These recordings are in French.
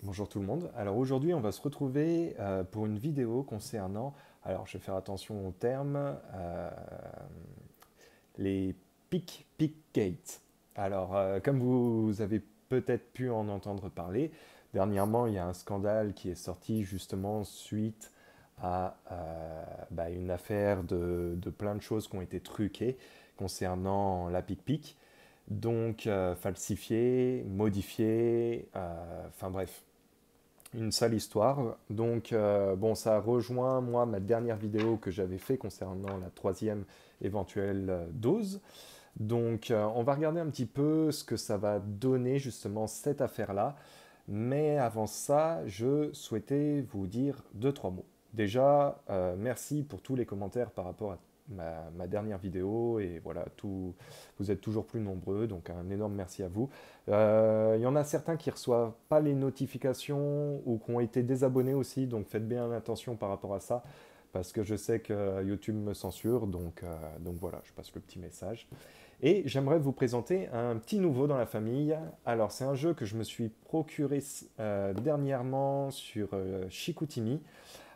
Bonjour tout le monde. Alors aujourd'hui, on va se retrouver pour une vidéo concernant, alors je vais faire attention aux termes, les Pickgate. Alors, comme vous avez peut-être pu en entendre parler, dernièrement, il y a un scandale qui est sorti justement suite à une affaire de plein de choses qui ont été truquées concernant la PicPic. Donc, falsifiées, modifiées, enfin bref, une sale histoire. Donc, bon, ça rejoint, moi, ma dernière vidéo que j'avais fait concernant la troisième éventuelle dose. Donc, on va regarder un petit peu ce que ça va donner, justement, cette affaire-là. Mais avant ça, je souhaitais vous dire deux, trois mots. Déjà, merci pour tous les commentaires par rapport à ma dernière vidéo. Et voilà, vous êtes toujours plus nombreux, donc un énorme merci à vous. Il y en a certains qui ne reçoivent pas les notifications ou qui ont été désabonnés aussi, donc faites bien attention par rapport à ça, parce que je sais que YouTube me censure, donc voilà, je passe le petit message. Et j'aimerais vous présenter un petit nouveau dans la famille. Alors, c'est un jeu que je me suis procuré dernièrement sur Chicoutimi.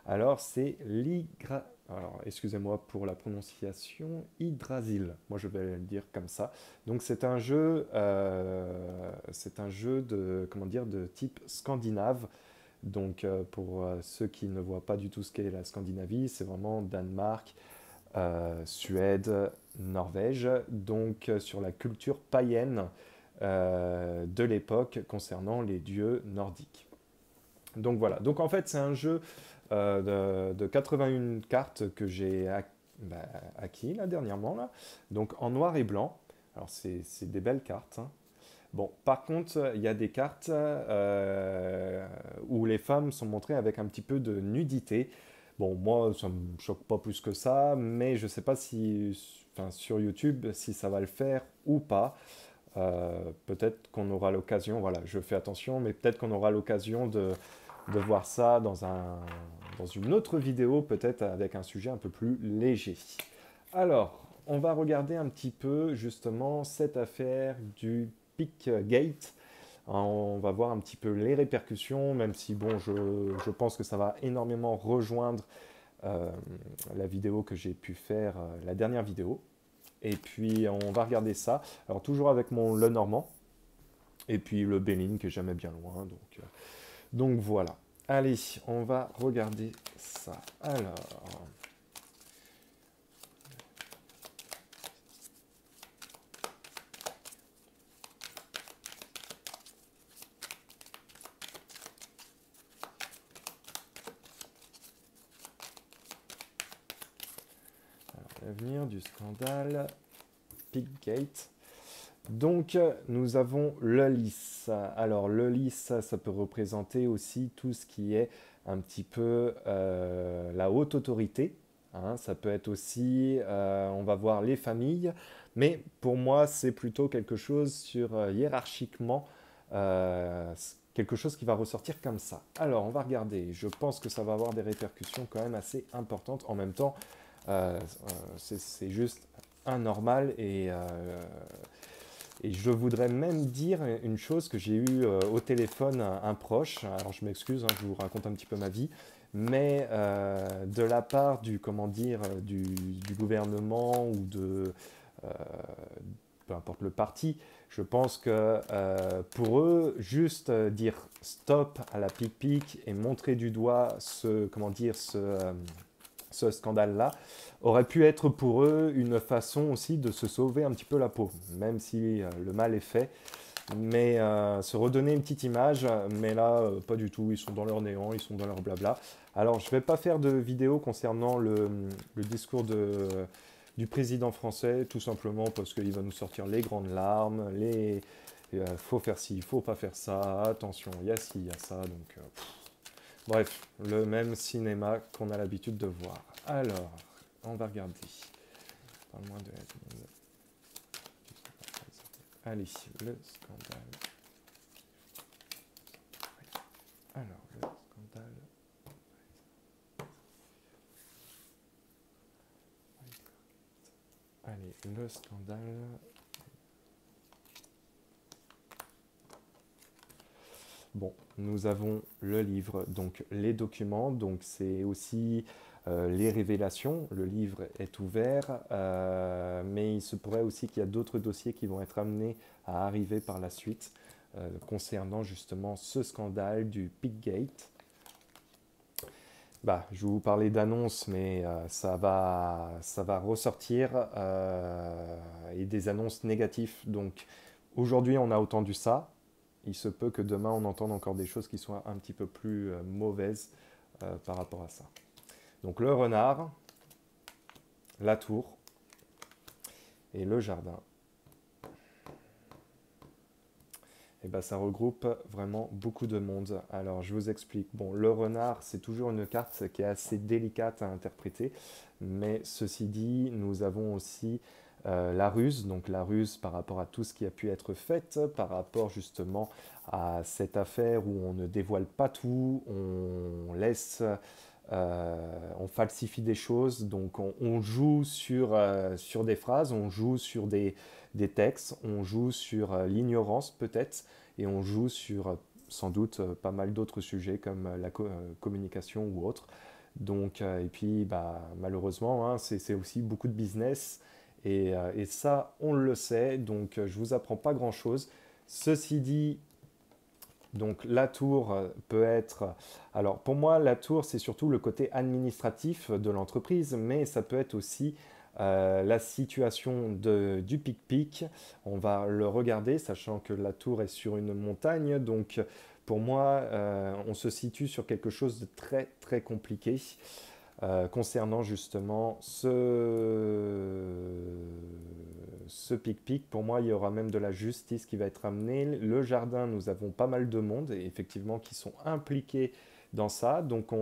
Alors, c'est l'Igra... Alors, excusez-moi pour la prononciation, Yggdrasil. Moi, je vais le dire comme ça. Donc, c'est un jeu de, comment dire, de type scandinave. Donc, pour ceux qui ne voient pas du tout ce qu'est la Scandinavie, c'est vraiment Danemark, Suède, Norvège, donc sur la culture païenne de l'époque concernant les dieux nordiques. Donc voilà, donc en fait c'est un jeu de 81 cartes que j'ai acquis là, dernièrement, là. Donc en noir et blanc. Alors c'est des belles cartes, hein. Bon, par contre, il y a des cartes où les femmes sont montrées avec un petit peu de nudité. Bon, moi, ça me choque pas plus que ça, mais je sais pas si, enfin, sur YouTube, si ça va le faire ou pas. Peut-être qu'on aura l'occasion, voilà, je fais attention, mais peut-être qu'on aura l'occasion de voir ça dans une autre vidéo, peut-être avec un sujet un peu plus léger. Alors, on va regarder un petit peu justement cette affaire du Pickgate. On va voir un petit peu les répercussions, même si bon, je pense que ça va énormément rejoindre euh, la vidéo que j'ai pu faire, la dernière vidéo. Et puis on va regarder ça. Alors toujours avec mon Lenormand. Et puis le Béline qui est jamais bien loin. Donc voilà. Allez, on va regarder ça. Alors, l'avenir du scandale Pickgate. Donc, nous avons le lys. Alors, le lys, ça peut représenter aussi tout ce qui est un petit peu la haute autorité, hein. Ça peut être aussi, on va voir les familles, mais pour moi, c'est plutôt quelque chose sur hiérarchiquement, quelque chose qui va ressortir comme ça. Alors, on va regarder. Je pense que ça va avoir des répercussions quand même assez importantes. En même temps, c'est juste anormal et je voudrais même dire une chose que j'ai eue au téléphone, un proche, alors je m'excuse, hein, je vous raconte un petit peu ma vie, mais de la part du, comment dire, du gouvernement ou euh, peu importe le parti, je pense que pour eux, juste dire stop à la pic-pic et montrer du doigt ce, comment dire, ce scandale-là aurait pu être pour eux une façon aussi de se sauver un petit peu la peau, même si le mal est fait. Mais se redonner une petite image, mais là, pas du tout, ils sont dans leur néant, ils sont dans leur blabla. Alors, je ne vais pas faire de vidéo concernant le discours du président français, tout simplement parce qu'il va nous sortir les grandes larmes, faut faire ci, il faut pas faire ça, attention, il y a ci, il y a ça, donc bref, le même cinéma qu'on a l'habitude de voir. Alors, on va regarder. Parle-moi de... Allez, le scandale. Alors, le scandale. Allez, le scandale. Bon, nous avons le livre, donc les documents, donc c'est aussi les révélations. Le livre est ouvert, mais il se pourrait aussi qu'il y a d'autres dossiers qui vont être amenés à arriver par la suite concernant justement ce scandale du Pickgate. Bah, je vais vous parler d'annonces, mais ça va ressortir et des annonces négatives. Donc aujourd'hui, on a entendu ça. Il se peut que demain, on entende encore des choses qui soient un petit peu plus mauvaises par rapport à ça. Donc le renard, la tour et le jardin. Et ben, ça regroupe vraiment beaucoup de monde. Alors, je vous explique. Bon, le renard, c'est toujours une carte qui est assez délicate à interpréter. Mais ceci dit, nous avons aussi la ruse. Donc, la ruse par rapport à tout ce qui a pu être fait, par rapport justement à cette affaire où on ne dévoile pas tout, on laisse, on falsifie des choses. Donc, on joue sur des phrases, on joue sur des textes, on joue sur l'ignorance peut-être, et on joue sur sans doute pas mal d'autres sujets comme la communication ou autre. Donc, et puis bah, malheureusement, hein, c'est aussi beaucoup de business, et ça, on le sait, donc je vous apprends pas grand-chose. Ceci dit, donc la tour peut être... Alors pour moi, la tour, c'est surtout le côté administratif de l'entreprise, mais ça peut être aussi la situation du pic-pic. On va le regarder, sachant que la tour est sur une montagne. Donc pour moi, on se situe sur quelque chose de très très compliqué. Concernant justement ce pic-pic, pour moi, il y aura même de la justice qui va être amenée. Le jardin, nous avons pas mal de monde, et effectivement, qui sont impliqués dans ça. Donc,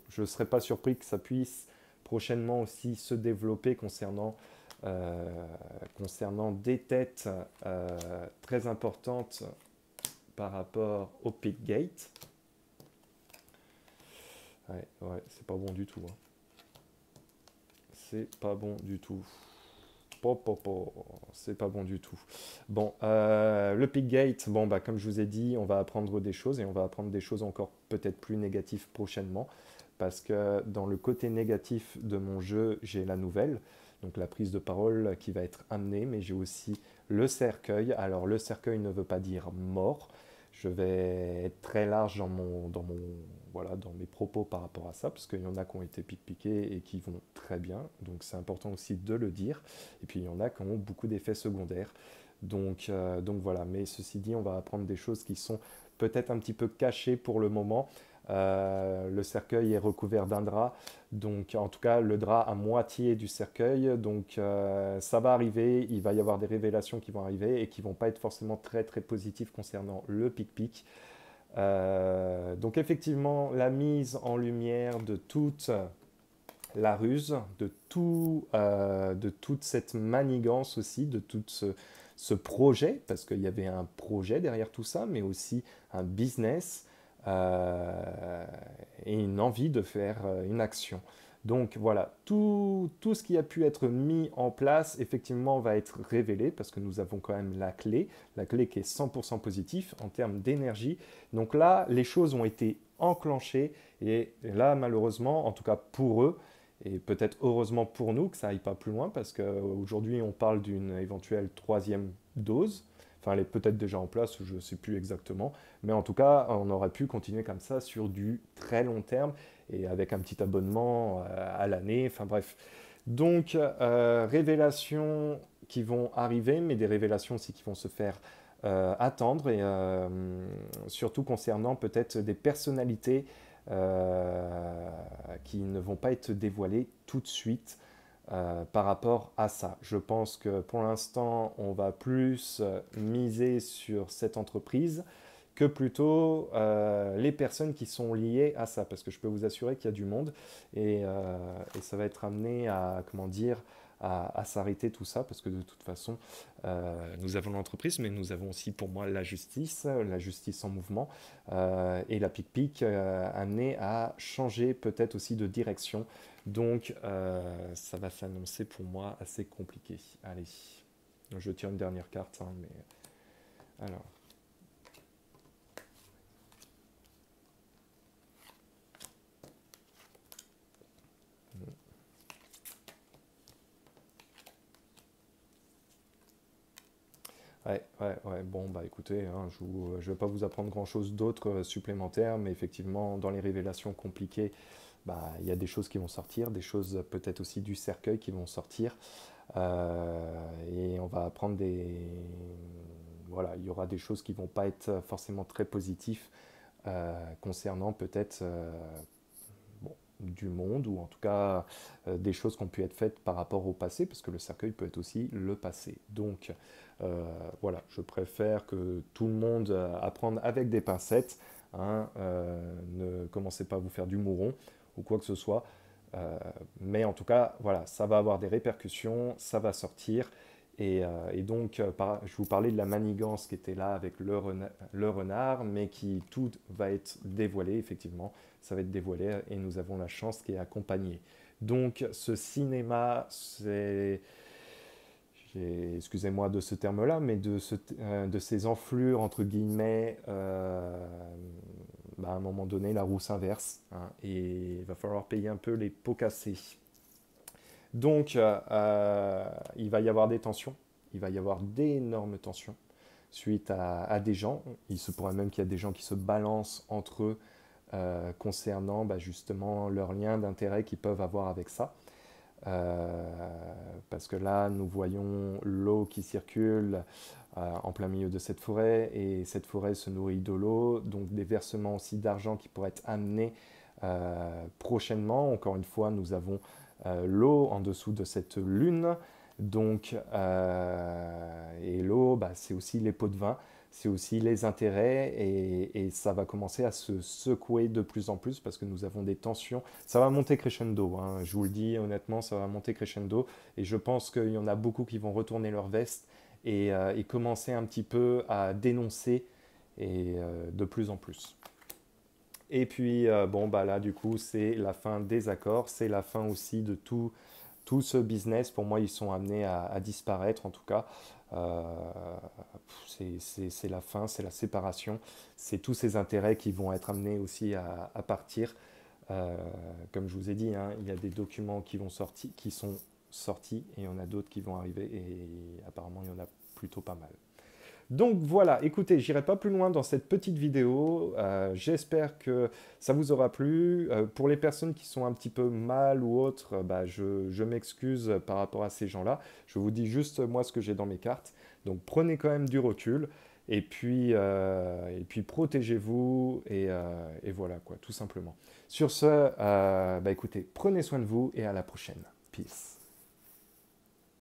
je ne serais pas surpris que ça puisse prochainement aussi se développer concernant des têtes très importantes par rapport au Pickgate. Ouais, c'est pas bon du tout, hein. C'est pas bon du tout. C'est pas bon du tout. Bon, le Pickgate, bon, bah, comme je vous ai dit, on va apprendre des choses, et on va apprendre des choses encore peut-être plus négatives prochainement. Parce que dans le côté négatif de mon jeu, j'ai la nouvelle, donc la prise de parole qui va être amenée, mais j'ai aussi le cercueil. Alors le cercueil ne veut pas dire mort. Je vais être très large voilà, dans mes propos par rapport à ça, parce qu'il y en a qui ont été piqués et qui vont très bien, donc c'est important aussi de le dire. Et puis il y en a qui ont beaucoup d'effets secondaires. Donc voilà, mais ceci dit, on va apprendre des choses qui sont peut-être un petit peu cachées pour le moment. Le cercueil est recouvert d'un drap, donc en tout cas le drap à moitié du cercueil, donc ça va arriver, il va y avoir des révélations qui vont arriver et qui vont pas être forcément très très positives concernant le pic-pic. Donc effectivement, la mise en lumière de toute la ruse, de toute cette manigance aussi, de tout ce projet, parce qu'il y avait un projet derrière tout ça, mais aussi un business et une envie de faire une action. Donc voilà, tout ce qui a pu être mis en place, effectivement, va être révélé, parce que nous avons quand même la clé qui est 100% positive en termes d'énergie. Donc là, les choses ont été enclenchées, et là, malheureusement, en tout cas pour eux, et peut-être heureusement pour nous que ça aille pas plus loin, parce qu'aujourd'hui on parle d'une éventuelle troisième dose. Enfin, elle est peut-être déjà en place, je ne sais plus exactement. Mais en tout cas, on aurait pu continuer comme ça sur du très long terme et avec un petit abonnement à l'année. Enfin bref. Donc, révélations qui vont arriver, mais des révélations aussi qui vont se faire attendre, et surtout concernant peut-être des personnalités qui ne vont pas être dévoilées tout de suite par rapport à ça. Je pense que pour l'instant, on va plus miser sur cette entreprise que plutôt les personnes qui sont liées à ça, parce que je peux vous assurer qu'il y a du monde, et ça va être amené à, comment dire, à s'arrêter tout ça, parce que de toute façon, nous avons l'entreprise, mais nous avons aussi pour moi la justice en mouvement, et la pic-pic amenée à changer peut-être aussi de direction. Donc ça va s'annoncer pour moi assez compliqué. Allez, je tire une dernière carte, hein, mais alors. Ouais. Bon, bah écoutez, hein, je vais pas vous apprendre grand-chose d'autre supplémentaire, mais effectivement, dans les révélations compliquées, bah, il y a des choses qui vont sortir, des choses peut-être aussi du cercueil qui vont sortir, et on va apprendre voilà, il y aura des choses qui vont pas être forcément très positives concernant peut-être bon, du monde, ou en tout cas des choses qui ont pu être faites par rapport au passé, parce que le cercueil peut être aussi le passé. Donc voilà, je préfère que tout le monde apprenne avec des pincettes, hein, ne commencez pas à vous faire du mouron ou quoi que ce soit. Mais en tout cas, voilà, ça va avoir des répercussions, ça va sortir. Et donc, je vous parlais de la manigance qui était là avec le renard, mais qui tout va être dévoilé, effectivement. Ça va être dévoilé et nous avons la chance qui est accompagnée. Donc, ce cinéma, excusez-moi de ce terme-là, mais de ces enflures, entre guillemets, bah, à un moment donné, la roue s'inverse, hein, et il va falloir payer un peu les pots cassés. Donc, il va y avoir des tensions, il va y avoir d'énormes tensions suite à des gens. Il se pourrait même qu'il y ait des gens qui se balancent entre eux concernant bah, justement leurs liens d'intérêt qu'ils peuvent avoir avec ça. Parce que là, nous voyons l'eau qui circule en plein milieu de cette forêt, et cette forêt se nourrit de l'eau, donc des versements aussi d'argent qui pourraient être amenés prochainement. Encore une fois, nous avons l'eau en dessous de cette lune, donc, et l'eau, bah, c'est aussi les pots de vin, c'est aussi les intérêts, et ça va commencer à se secouer de plus en plus parce que nous avons des tensions. Ça va monter crescendo, hein, je vous le dis honnêtement, ça va monter crescendo, et je pense qu'il y en a beaucoup qui vont retourner leur veste et commencer un petit peu à dénoncer, et de plus en plus. Et puis, bon, bah là, du coup, c'est la fin des accords, c'est la fin aussi de tout ce business. Pour moi, ils sont amenés à disparaître, en tout cas. Euh, c'est la fin, c'est la séparation, c'est tous ces intérêts qui vont être amenés aussi à partir. Euh, Comme je vous ai dit, hein, il y a des documents qui sont sortis, et il y en a d'autres qui vont arriver, et apparemment, il y en a plutôt pas mal. Donc voilà, écoutez, j'irai pas plus loin dans cette petite vidéo. J'espère que ça vous aura plu. Pour les personnes qui sont un petit peu mal ou autres, bah, je m'excuse par rapport à ces gens-là. Je vous dis juste moi ce que j'ai dans mes cartes. Donc prenez quand même du recul. Et puis protégez-vous, et voilà quoi, tout simplement. Sur ce, bah, écoutez, prenez soin de vous et à la prochaine. Peace.